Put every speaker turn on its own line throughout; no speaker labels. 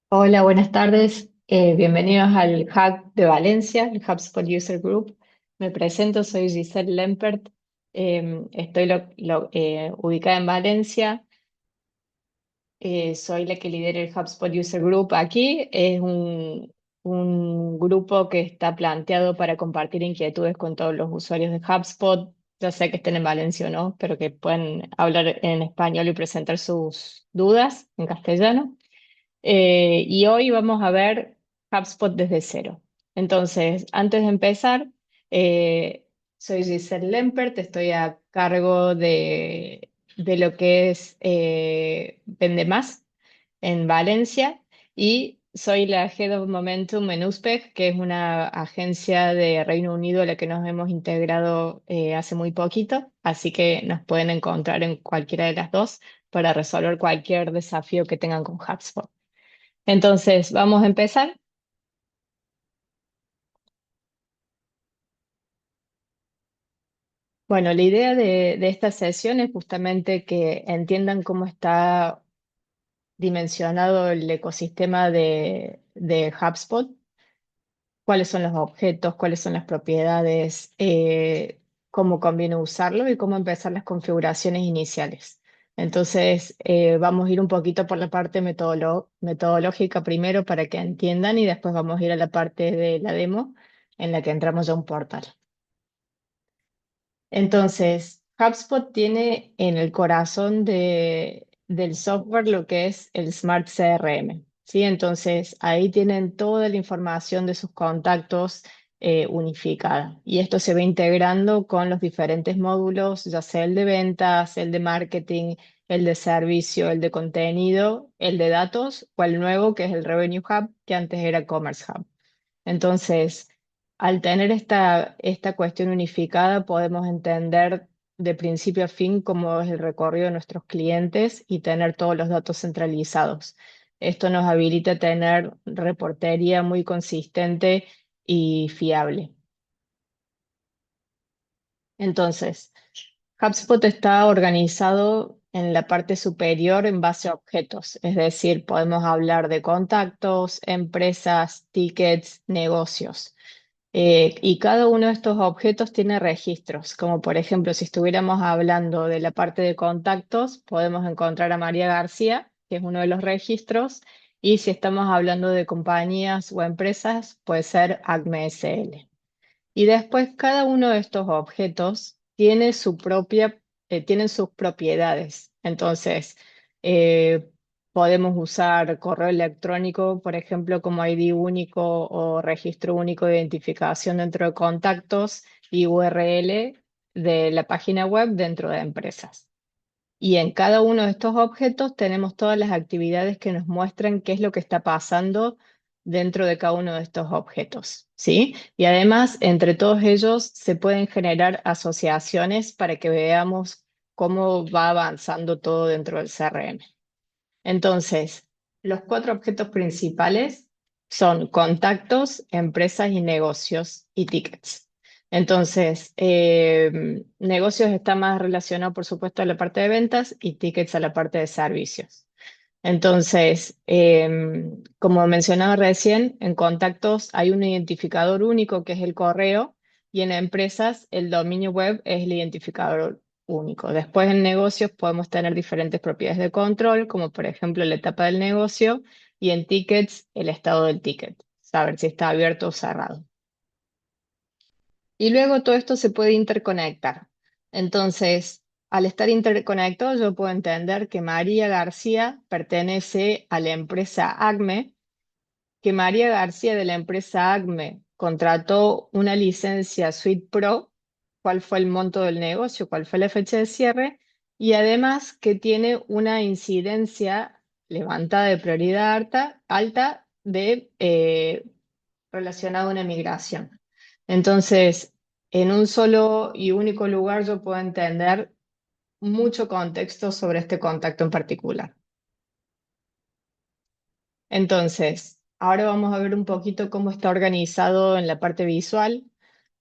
Hola, buenas tardes. Bienvenidos al Hub de Valencia, el HubSpot User Group. Me presento, soy Giselle Lempert. Estoy ubicada en Valencia. Soy la que lidera el HubSpot User Group aquí. Es un grupo que está planteado para compartir inquietudes con todos los usuarios de HubSpot, ya sea que estén en Valencia o no, pero que pueden hablar en español y presentar sus dudas en castellano. Y hoy vamos a ver HubSpot desde cero. Entonces, antes de empezar, soy Giselle Lempert, estoy a cargo de lo que es Vende Más en Valencia y soy la Head of Momentum en USPEC, que es una agencia de Reino Unido a la que nos hemos integrado hace muy poquito, así que nos pueden encontrar en cualquiera de las dos para resolver cualquier desafío que tengan con HubSpot. Entonces, vamos a empezar. Bueno, la idea de esta sesión es justamente que entiendan cómo está dimensionado el ecosistema de HubSpot, cuáles son los objetos, cuáles son las propiedades, cómo conviene usarlo y cómo empezar las configuraciones iniciales. Entonces, vamos a ir un poquito por la parte metodológica primero para que entiendan y después vamos a ir a la parte de la demo en la que entramos ya a un portal. Entonces, HubSpot tiene en el corazón del software lo que es el Smart CRM, ¿sí? Entonces, ahí tienen toda la información de sus contactos unificada. Y esto se va integrando con los diferentes módulos, ya sea el de ventas, el de marketing, el de servicio, el de contenido, el de datos o el nuevo que es el Revenue Hub, que antes era Commerce Hub. Entonces, al tener esta cuestión unificada, podemos entender de principio a fin cómo es el recorrido de nuestros clientes y tener todos los datos centralizados. Esto nos habilita a tener reportería muy consistente y fiable. Entonces, HubSpot está organizado en la parte superior en base a objetos, es decir, podemos hablar de contactos, empresas, tickets, negocios. Y cada uno de estos objetos tiene registros, como por ejemplo, si estuviéramos hablando de la parte de contactos, podemos encontrar a María García, que es uno de los registros, y si estamos hablando de compañías o empresas, puede ser ACME SL. Y después cada uno de estos objetos tiene tienen sus propiedades. Entonces, eh, podemos usar correo electrónico, por ejemplo, como ID único o registro único de identificación dentro de contactos y URL de la página web dentro de empresas. Y en cada uno de estos objetos tenemos todas las actividades que nos muestran qué es lo que está pasando dentro de cada uno de estos objetos, ¿sí? Y además, entre todos ellos se pueden generar asociaciones para que veamos cómo va avanzando todo dentro del CRM. Entonces, los cuatro objetos principales son contactos, empresas y negocios y tickets. Entonces, negocios está más relacionado, por supuesto, a la parte de ventas y tickets a la parte de servicios. Entonces, como mencionaba recién, en contactos hay un identificador único que es el correo y en empresas el dominio web es el identificador único. Después en negocios podemos tener diferentes propiedades de control, como por ejemplo la etapa del negocio y en tickets el estado del ticket, saber si está abierto o cerrado. Y luego todo esto se puede interconectar. Entonces, al estar interconectado, yo puedo entender que María García pertenece a la empresa ACME, que María García de la empresa ACME contrató una licencia Suite Pro, cuál fue el monto del negocio, cuál fue la fecha de cierre, y además que tiene una incidencia levantada de prioridad alta relacionada a una migración. Entonces, en un solo y único lugar yo puedo entender mucho contexto sobre este contacto en particular. Entonces, ahora vamos a ver un poquito cómo está organizado en la parte visual.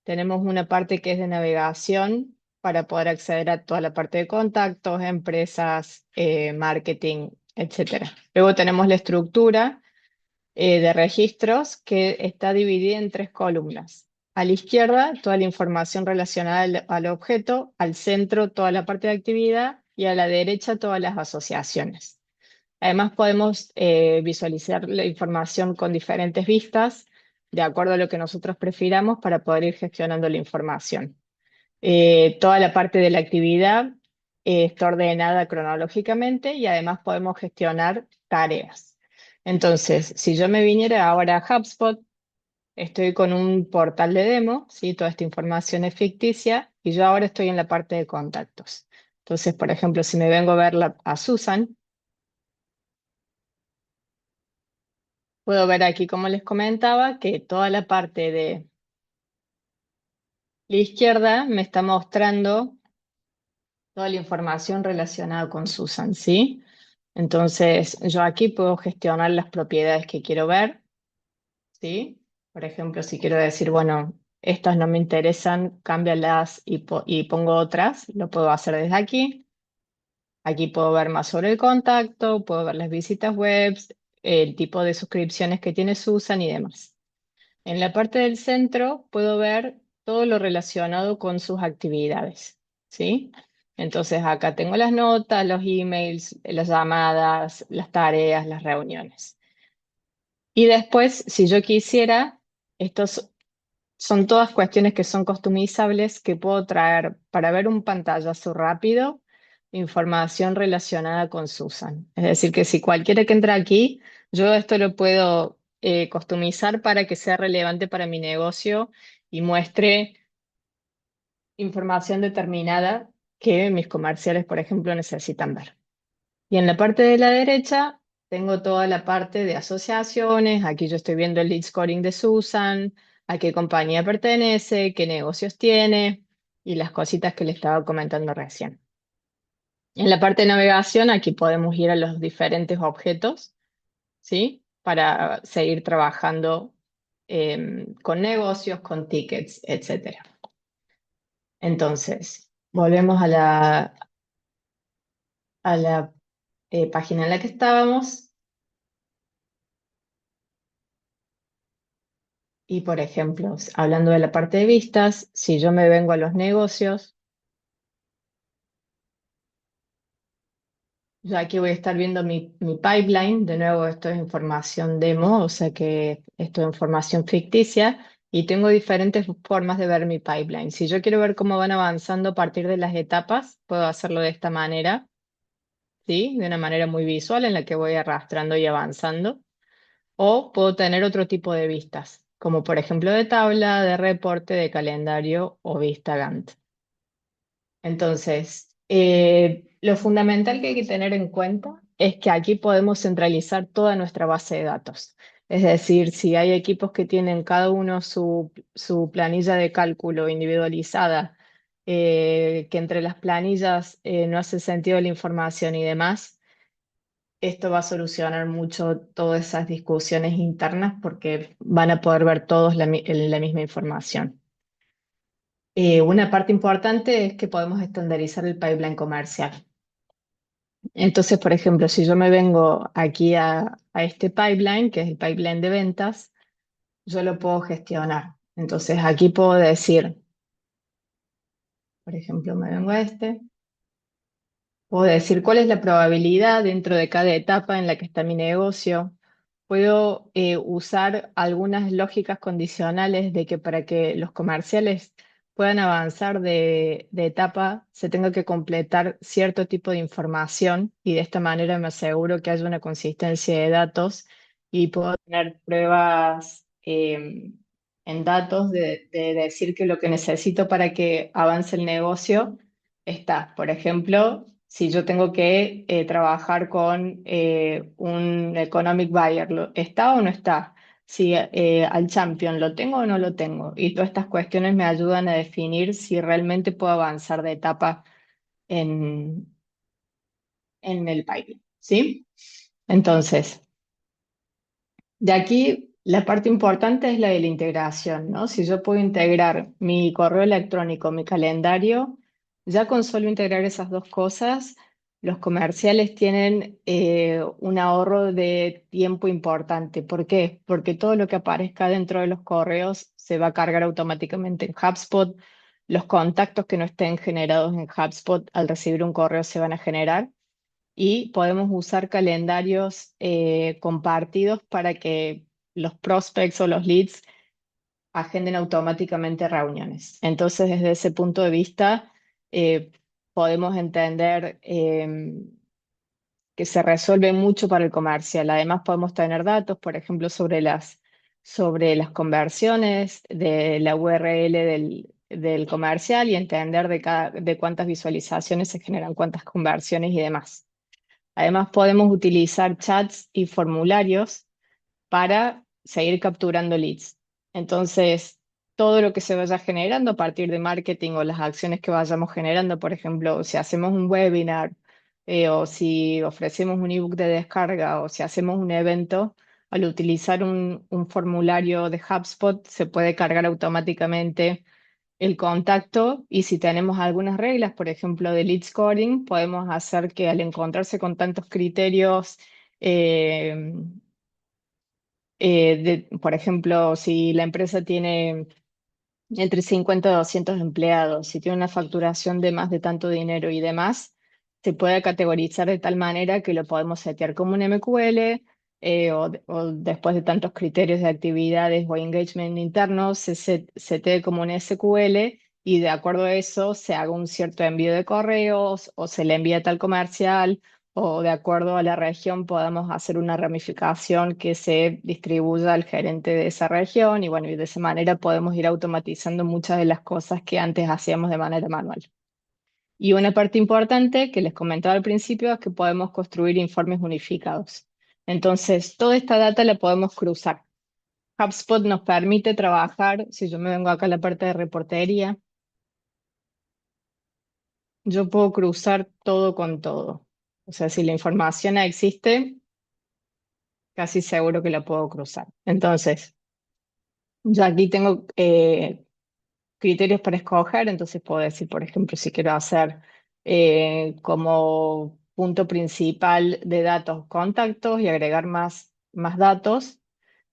Tenemos una parte que es de navegación para poder acceder a toda la parte de contactos, empresas, marketing, etcétera. Luego tenemos la estructura. de registros que está dividida en tres columnas. A la izquierda, toda la información relacionada al objeto, al centro, toda la parte de actividad y a la derecha, todas las asociaciones. Además, podemos visualizar la información con diferentes vistas, de acuerdo a lo que nosotros prefiramos para poder ir gestionando la información. Toda la parte de la actividad está ordenada cronológicamente y además podemos gestionar tareas. Entonces, si yo me viniera ahora a HubSpot, estoy con un portal de demo, ¿sí? Toda esta información es ficticia y yo ahora estoy en la parte de contactos. Entonces, por ejemplo, si me vengo a ver a Susan, puedo ver aquí, como les comentaba, que toda la parte de la izquierda me está mostrando toda la información relacionada con Susan, ¿sí? Entonces, yo aquí puedo gestionar las propiedades que quiero ver, ¿sí? Por ejemplo, si quiero decir, bueno, estas no me interesan, cámbialas y pongo otras, lo puedo hacer desde aquí. Aquí puedo ver más sobre el contacto, puedo ver las visitas web, el tipo de suscripciones que tiene Susan y demás. En la parte del centro puedo ver todo lo relacionado con sus actividades, ¿sí? Entonces acá tengo las notas, los emails, las llamadas, las tareas, las reuniones. Y después, si yo quisiera, estos son todas cuestiones que son customizables que puedo traer para ver un pantallazo rápido, información relacionada con Susan. Es decir, que si cualquiera que entra aquí, yo esto lo puedo customizar para que sea relevante para mi negocio y muestre información determinada que mis comerciales, por ejemplo, necesitan ver. Y en la parte de la derecha tengo toda la parte de asociaciones. Aquí yo estoy viendo el lead scoring de Susan, a qué compañía pertenece, qué negocios tiene y las cositas que le estaba comentando recién. En la parte de navegación, aquí podemos ir a los diferentes objetos, ¿sí? Para seguir trabajando con negocios, con tickets, etcétera. Entonces, volvemos a la página en la que estábamos. Y por ejemplo, hablando de la parte de vistas, si yo me vengo a los negocios, yo aquí voy a estar viendo mi pipeline. De nuevo, esto es información demo, o sea que esto es información ficticia y tengo diferentes formas de ver mi pipeline. Si yo quiero ver cómo van avanzando a partir de las etapas, puedo hacerlo de esta manera, ¿sí? De una manera muy visual en la que voy arrastrando y avanzando. O puedo tener otro tipo de vistas, como por ejemplo de tabla, de reporte, de calendario o vista Gantt. Entonces, lo fundamental que hay que tener en cuenta es que aquí podemos centralizar toda nuestra base de datos. Es decir, si hay equipos que tienen cada uno su planilla de cálculo individualizada, que entre las planillas no hace sentido la información y demás, esto va a solucionar mucho todas esas discusiones internas porque van a poder ver todos la misma información. Una parte importante es que podemos estandarizar el pipeline comercial. Entonces, por ejemplo, si yo me vengo aquí a este pipeline, que es el pipeline de ventas, yo lo puedo gestionar. Entonces, aquí puedo decir, por ejemplo, me vengo a este, puedo decir cuál es la probabilidad dentro de cada etapa en la que está mi negocio. Puedo usar algunas lógicas condicionales de que para que los comerciales puedan avanzar de etapa se tenga que completar cierto tipo de información y de esta manera me aseguro que haya una consistencia de datos y puedo tener pruebas en datos de decir que lo que necesito para que avance el negocio está. Por ejemplo, si yo tengo que trabajar con un economic buyer, ¿está o no está? Si al champion lo tengo o no lo tengo. Y todas estas cuestiones me ayudan a definir si realmente puedo avanzar de etapa en, en el pipeline, ¿sí? Entonces, de aquí la parte importante es la de la integración, ¿no? Si yo puedo integrar mi correo electrónico, mi calendario, ya con solo integrar esas dos cosas, los comerciales tienen un ahorro de tiempo importante. ¿Por qué? Porque todo lo que aparezca dentro de los correos se va a cargar automáticamente en HubSpot. Los contactos que no estén generados en HubSpot al recibir un correo se van a generar y podemos usar calendarios compartidos para que los prospects o los leads agenden automáticamente reuniones. Entonces, desde ese punto de vista, eh, podemos entender que se resuelve mucho para el comercial. Además, podemos tener datos, por ejemplo, sobre las conversiones de la URL del comercial y entender de cuántas visualizaciones se generan, cuántas conversiones y demás. Además, podemos utilizar chats y formularios para seguir capturando leads. Entonces, todo lo que se vaya generando a partir de marketing o las acciones que vayamos generando, por ejemplo, si hacemos un webinar o si ofrecemos un ebook de descarga o si hacemos un evento, al utilizar un formulario de HubSpot se puede cargar automáticamente el contacto y si tenemos algunas reglas, por ejemplo, de lead scoring, podemos hacer que al encontrarse con tantos criterios, eh, por ejemplo, si la empresa tiene entre 50 y 200 empleados, si tiene una facturación de más de tanto dinero y demás, se puede categorizar de tal manera que lo podemos setear como un MQL o después de tantos criterios de actividades o engagement internos, se setee como un SQL y de acuerdo a eso se haga un cierto envío de correos o se le envía a tal comercial o de acuerdo a la región podamos hacer una ramificación que se distribuya al gerente de esa región y bueno, y de esa manera podemos ir automatizando muchas de las cosas que antes hacíamos de manera manual. Y una parte importante que les comentaba al principio es que podemos construir informes unificados. Entonces, toda esta data la podemos cruzar. HubSpot nos permite trabajar, si yo me vengo acá a la parte de reportería, yo puedo cruzar todo con todo. O sea, si la información existe, casi seguro que la puedo cruzar. Entonces, yo aquí tengo criterios para escoger, entonces puedo decir, por ejemplo, si quiero hacer como punto principal de datos contactos y agregar más datos,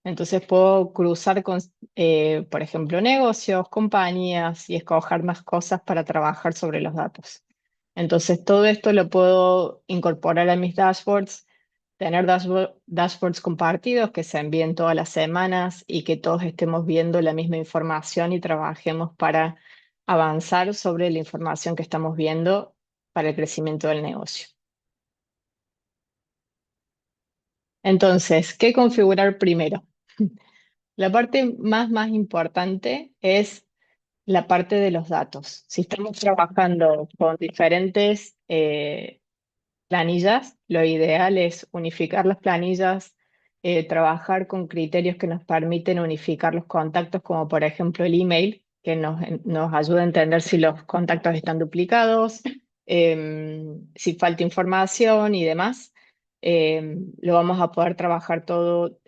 entonces puedo cruzar con, por ejemplo, negocios, compañías y escoger más cosas para trabajar sobre los datos. Entonces, todo esto lo puedo incorporar a mis dashboards, tener dashboards compartidos que se envíen todas las semanas y que todos estemos viendo la misma información y trabajemos para avanzar sobre la información que estamos viendo para el crecimiento del negocio. Entonces, ¿qué configurar primero? La parte más importante es la parte de los datos. Si estamos trabajando con diferentes planillas, lo ideal es unificar las planillas, trabajar con criterios que nos permiten unificar los contactos, como por ejemplo el email, que nos ayuda a entender si los contactos están duplicados, si falta información y demás. Lo vamos a poder trabajar todo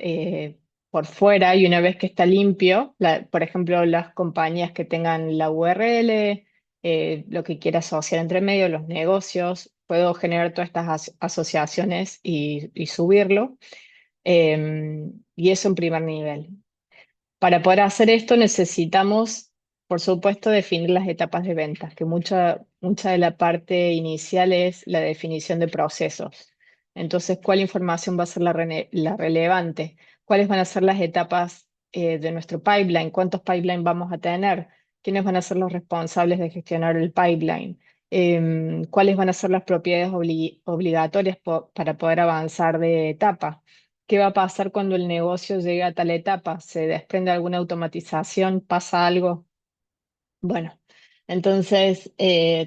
por fuera y una vez que está limpio, por ejemplo, las compañías que tengan la URL, lo que quiera asociar entre medio, los negocios, puedo generar todas estas asociaciones y subirlo. Y eso en primer nivel. Para poder hacer esto necesitamos, por supuesto, definir las etapas de ventas, que mucha de la parte inicial es la definición de procesos. Entonces, ¿cuál información va a ser la relevante? ¿Cuáles van a ser las etapas de nuestro pipeline? ¿Cuántos pipeline vamos a tener? ¿Quiénes van a ser los responsables de gestionar el pipeline? ¿Cuáles van a ser las propiedades obligatorias para poder avanzar de etapa? ¿Qué va a pasar cuando el negocio llegue a tal etapa? ¿Se desprende alguna automatización? ¿Pasa algo? Bueno, entonces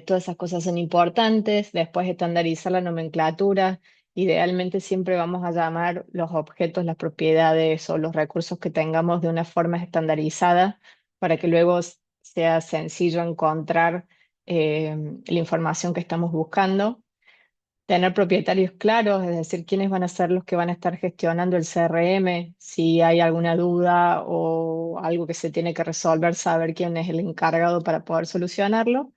todas esas cosas son importantes. Después estandarizar la nomenclatura. Idealmente siempre vamos a llamar los objetos, las propiedades o los recursos que tengamos de una forma estandarizada para que luego sea sencillo encontrar la información que estamos buscando. Tener propietarios claros, es decir, quiénes van a ser los que van a estar gestionando el CRM, si hay alguna duda o algo que se tiene que resolver, saber quién es el encargado para poder solucionarlo.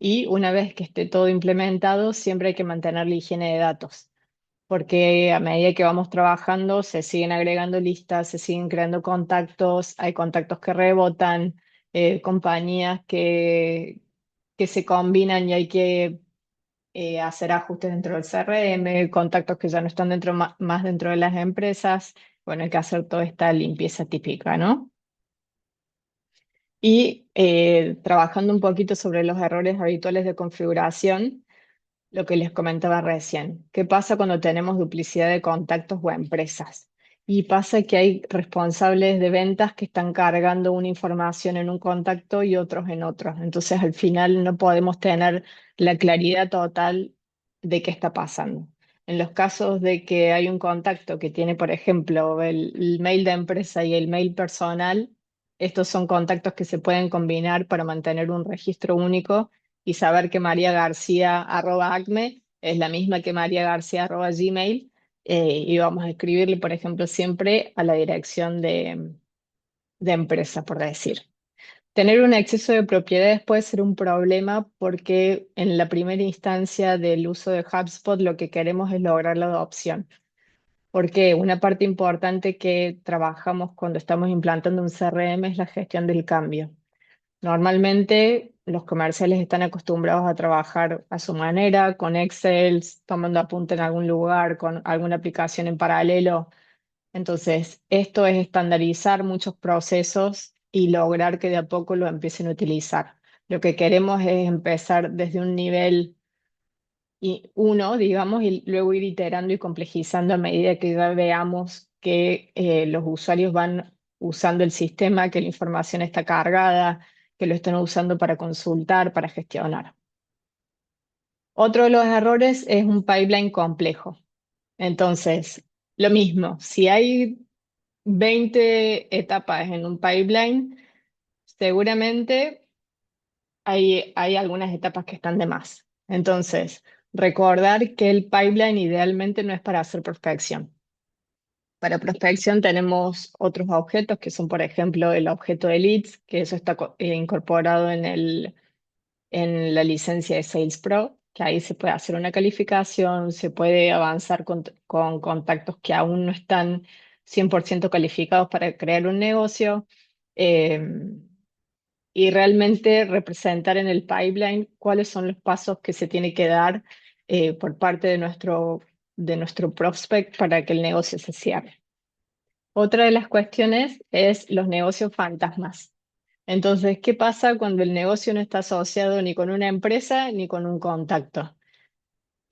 Y una vez que esté todo implementado, siempre hay que mantener la higiene de datos, porque a medida que vamos trabajando se siguen agregando listas, se siguen creando contactos, hay contactos que rebotan, compañías que se combinan y hay que hacer ajustes dentro del CRM, contactos que ya no están dentro, más dentro de las empresas. Bueno, hay que hacer toda esta limpieza típica, ¿no? Y trabajando un poquito sobre los errores habituales de configuración, lo que les comentaba recién. ¿Qué pasa cuando tenemos duplicidad de contactos o empresas? Y pasa que hay responsables de ventas que están cargando una información en un contacto y otros en otros. Entonces, al final no podemos tener la claridad total de qué está pasando. En los casos de que hay un contacto que tiene, por ejemplo, el mail de empresa y el mail personal, estos son contactos que se pueden combinar para mantener un registro único y saber que María García @acme es la misma que María García @gmail, y vamos a escribirle, por ejemplo, siempre a la dirección de empresa, por decir. Tener un exceso de propiedades puede ser un problema porque en la primera instancia del uso de HubSpot lo que queremos es lograr la adopción. Porque una parte importante que trabajamos cuando estamos implantando un CRM es la gestión del cambio. Normalmente los comerciales están acostumbrados a trabajar a su manera, con Excel, tomando apunte en algún lugar, con alguna aplicación en paralelo. Entonces, esto es estandarizar muchos procesos y lograr que de a poco lo empiecen a utilizar. Lo que queremos es empezar desde un nivel uno, digamos, y luego ir iterando y complejizando a medida que ya veamos que los usuarios van usando el sistema, que la información está cargada, que lo están usando para consultar, para gestionar. Otro de los errores es un pipeline complejo. Entonces, lo mismo, si hay 20 etapas en un pipeline, seguramente hay algunas etapas que están de más. Entonces, recordar que el pipeline idealmente no es para hacer prospección. Para prospección tenemos otros objetos que son, por ejemplo, el objeto de leads, que eso está incorporado en la licencia de Sales Pro, que ahí se puede hacer una calificación, se puede avanzar con contactos que aún no están 100% calificados para crear un negocio. Eh, y realmente representar en el pipeline cuáles son los pasos que se tiene que dar por parte de nuestro prospect para que el negocio se cierre. Otra de las cuestiones es los negocios fantasmas. Entonces, ¿qué pasa cuando el negocio no está asociado ni con una empresa ni con un contacto?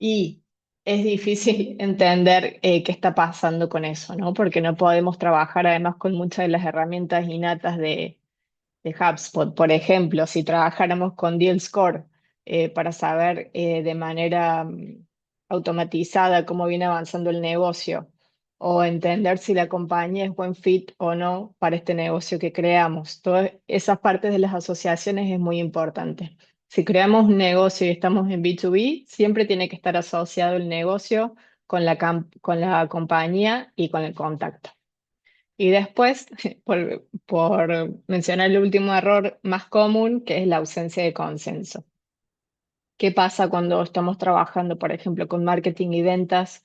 Y es difícil entender qué está pasando con eso, ¿no? Porque no podemos trabajar además con muchas de las herramientas innatas de HubSpot. Por ejemplo, si trabajáramos con Deal Score para saber de manera automatizada cómo viene avanzando el negocio o entender si la compañía es buen fit o no para este negocio que creamos. Todas esas partes de las asociaciones es muy importante. Si creamos un negocio y estamos en B2B, siempre tiene que estar asociado el negocio con la compañía y con el contacto. Y después, por mencionar el último error más común, que es la ausencia de consenso. ¿Qué pasa cuando estamos trabajando, por ejemplo, con marketing y ventas?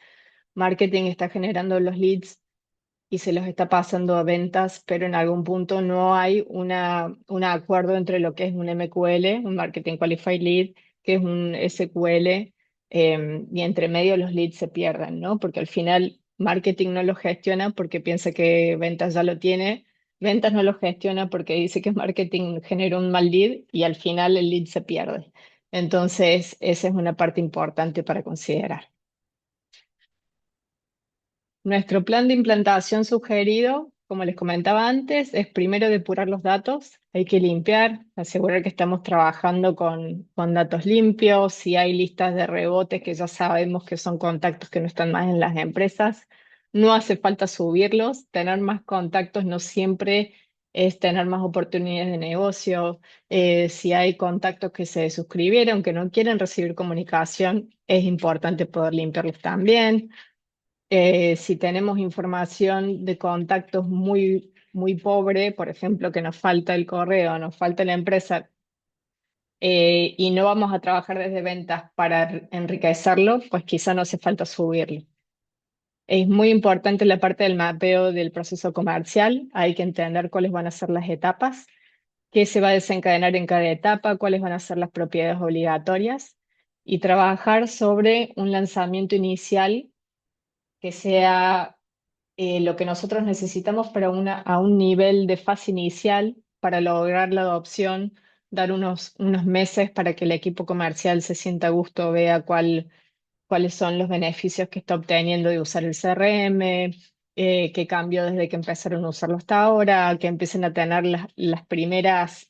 Marketing está generando los leads y se los está pasando a ventas, pero en algún punto no hay un acuerdo entre lo que es un MQL, un Marketing Qualified Lead, que es un SQL, y entre medio los leads se pierden, ¿no? Porque al final marketing no lo gestiona porque piensa que ventas ya lo tiene, ventas no lo gestiona porque dice que marketing genera un mal lead y al final el lead se pierde. Entonces, esa es una parte importante para considerar. Nuestro plan de implantación sugerido, como les comentaba antes, es primero depurar los datos. Hay que limpiar, asegurar que estamos trabajando con datos limpios. Si hay listas de rebotes que ya sabemos que son contactos que no están más en las empresas, no hace falta subirlos. Tener más contactos no siempre es tener más oportunidades de negocio. Si hay contactos que se suscribieron, que no quieren recibir comunicación, es importante poder limpiarlos también. Si tenemos información de contactos muy, muy pobre, por ejemplo, que nos falta el correo, nos falta la empresa, y no vamos a trabajar desde ventas para enriquecerlo, pues quizá no hace falta subirlo. Es muy importante la parte del mapeo del proceso comercial. Hay que entender cuáles van a ser las etapas, qué se va a desencadenar en cada etapa, cuáles van a ser las propiedades obligatorias y trabajar sobre un lanzamiento inicial que sea lo que nosotros necesitamos para a un nivel de fase inicial para lograr la adopción, dar unos meses para que el equipo comercial se sienta a gusto, vea cuáles son los beneficios que está obteniendo de usar el CRM, qué cambió desde que empezaron a usarlo hasta ahora, que empiecen a tener las primeras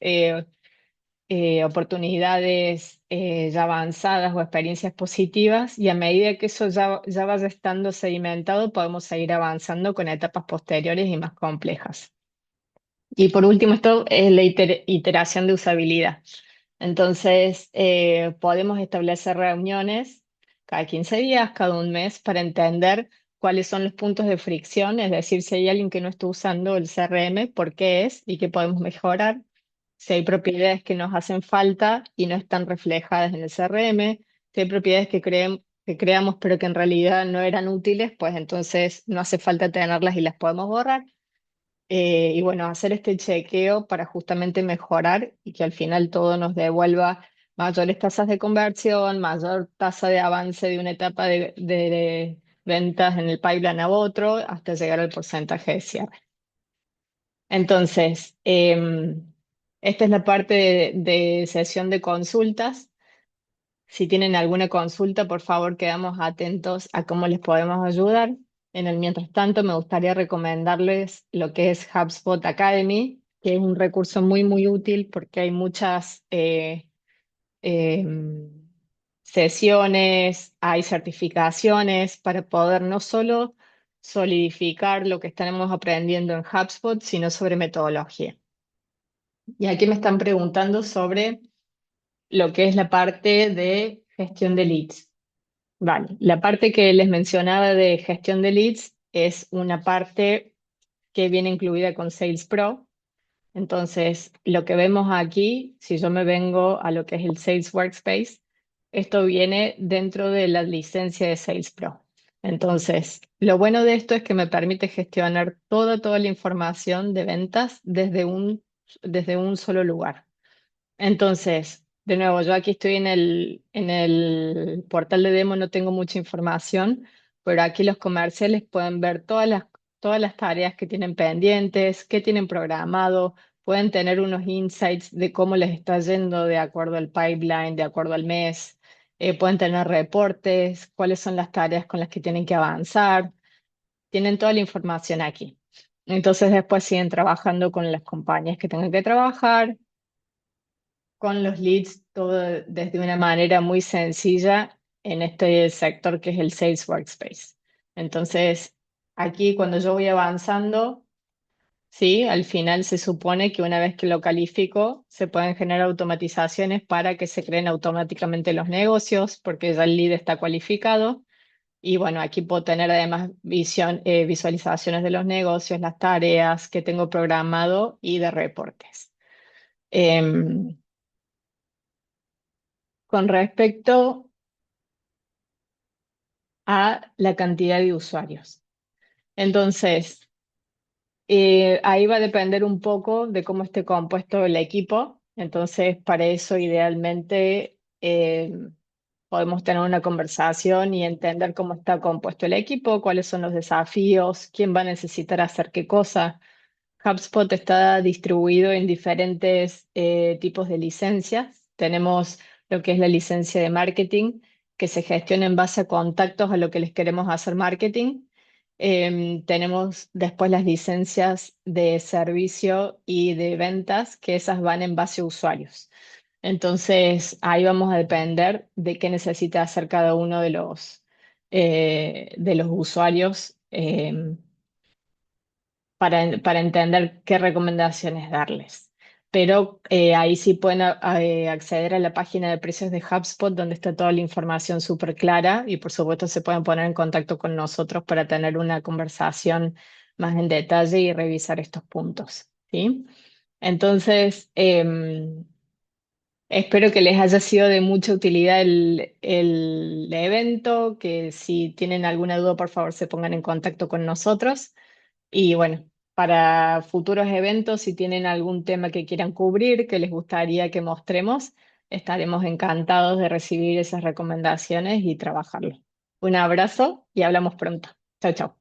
oportunidades ya avanzadas o experiencias positivas, y a medida que eso ya vaya estando sedimentado, podemos seguir avanzando con etapas posteriores y más complejas. Y por último, esto es la iteración de usabilidad. Entonces, podemos establecer reuniones cada 15 días, cada un mes, para entender cuáles son los puntos de fricción, es decir, si hay alguien que no está usando el CRM, por qué es y qué podemos mejorar, si hay propiedades que nos hacen falta y no están reflejadas en el CRM, si hay propiedades que creamos pero que en realidad no eran útiles, pues entonces no hace falta tenerlas y las podemos borrar. Y bueno, hacer este chequeo para justamente mejorar y que al final todo nos devuelva mayores tasas de conversión, mayor tasa de avance de una etapa de ventas en el pipeline a otro, hasta llegar al porcentaje de cierre. Entonces, esta es la parte de sesión de consultas. Si tienen alguna consulta, por favor, quedamos atentos a cómo les podemos ayudar. En el mientras tanto, me gustaría recomendarles lo que es HubSpot Academy, que es un recurso muy, muy útil porque hay muchas eh, sesiones, hay certificaciones para poder no solo solidificar lo que estaremos aprendiendo en HubSpot, sino sobre metodología. Y aquí me están preguntando sobre lo que es la parte de gestión de leads. Vale, la parte que les mencionaba de gestión de leads es una parte que viene incluida con Sales Pro. Entonces, lo que vemos aquí, si yo me vengo a lo que es el Sales Workspace, esto viene dentro de la licencia de Sales Pro. Entonces, lo bueno de esto es que me permite gestionar toda la información de ventas desde un solo lugar. Entonces, de nuevo, yo aquí estoy en el portal de demo, no tengo mucha información, pero aquí los comerciales pueden ver todas las tareas que tienen pendientes, qué tienen programado, pueden tener unos insights de cómo les está yendo de acuerdo al pipeline, de acuerdo al mes, pueden tener reportes, cuáles son las tareas con las que tienen que avanzar, tienen toda la información aquí. Entonces después siguen trabajando con las compañías que tengan que trabajar con los leads, todo desde una manera muy sencilla en este sector que es el Sales Workspace. Entonces, aquí cuando yo voy avanzando, sí, al final se supone que una vez que lo califico, se pueden generar automatizaciones para que se creen automáticamente los negocios, porque ya el lead está cualificado. Y bueno, aquí puedo tener además visualizaciones de los negocios, las tareas que tengo programado y de reportes. Em, con respecto a la cantidad de usuarios. Entonces, ahí va a depender un poco de cómo esté compuesto el equipo. Entonces, para eso idealmente podemos tener una conversación y entender cómo está compuesto el equipo, cuáles son los desafíos, quién va a necesitar hacer qué cosa. HubSpot está distribuido en diferentes tipos de licencias. Tenemos lo que es la licencia de marketing, que se gestiona en base a contactos a lo que les queremos hacer marketing. Tenemos después las licencias de servicio y de ventas, que esas van en base a usuarios. Entonces, ahí vamos a depender de qué necesita hacer cada uno de los usuarios. Para entender qué recomendaciones darles. Pero ahí sí pueden acceder a la página de precios de HubSpot, donde está toda la información súper clara, y por supuesto se pueden poner en contacto con nosotros para tener una conversación más en detalle y revisar estos puntos, ¿sí? Entonces, Espero que les haya sido de mucha utilidad el evento, que si tienen alguna duda, por favor, se pongan en contacto con nosotros. Y bueno, para futuros eventos, si tienen algún tema que quieran cubrir, que les gustaría que mostremos, estaremos encantados de recibir esas recomendaciones y trabajarlo. Un abrazo y hablamos pronto. Chao, chao.